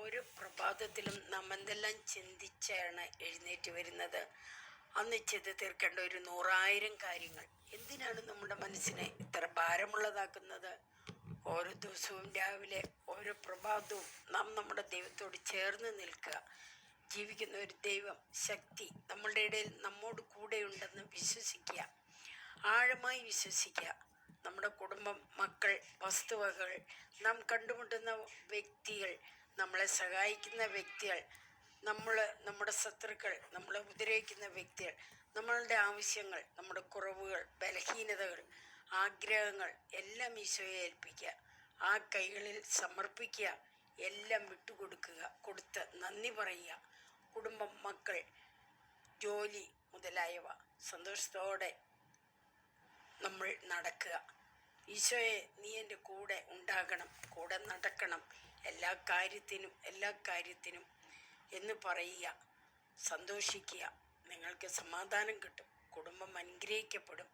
ഓരോ പ്രഭാതത്തിലും നാം എന്തെല്ലാം ചിന്തിച്ചാണ് എഴുന്നേറ്റ് വരുന്നത്. അന്ന് ചെയ്ത് തീർക്കേണ്ട ഒരു 100,000 കാര്യങ്ങൾ. എന്തിനാണ് നമ്മുടെ മനസ്സിനെ ഇത്ര ഭാരമുള്ളതാക്കുന്നത്? ഓരോ ദിവസവും രാവിലെ ഓരോ പ്രഭാതവും നാം നമ്മുടെ ദൈവത്തോട് ചേർന്ന് നിൽക്കുക. ജീവിക്കുന്ന ഒരു ദൈവം ശക്തി നമ്മളുടെ ഇടയിൽ നമ്മോട് കൂടെയുണ്ടെന്ന് വിശ്വസിക്കുക, ആഴമായി വിശ്വസിക്കുക. നമ്മുടെ കുടുംബം, മക്കൾ, വസ്തുവകൾ, നാം കണ്ടുമുട്ടുന്ന വ്യക്തികൾ, നമ്മളെ സഹായിക്കുന്ന വ്യക്തികൾ, നമ്മുടെ ശത്രുക്കൾ, നമ്മളെ ഉപദ്രവിക്കുന്ന വ്യക്തികൾ, നമ്മളുടെ ആവശ്യങ്ങൾ, നമ്മുടെ കുറവുകൾ, ബലഹീനതകൾ, ആഗ്രഹങ്ങൾ എല്ലാം ഈശോയെ ഏൽപ്പിക്കുക. ആ കൈകളിൽ സമർപ്പിക്കുക. എല്ലാം വിട്ടുകൊടുക്കുക. കൊടുത്ത് നന്ദി പറയുക. കുടുംബം, മക്കൾ, ജോലി മുതലായവ സന്തോഷത്തോടെ നമ്മൾ നടക്കുക. ഈശോയെ, നീ എൻ്റെ കൂടെ ഉണ്ടാകണം, കൂടെ നടക്കണം എല്ലാ കാര്യത്തിനും എന്ന് പറയുക. സന്തോഷിക്കുക. നിങ്ങൾക്ക് സമാധാനം കിട്ടും. കുടുംബം അനുഗ്രഹിക്കപ്പെടും.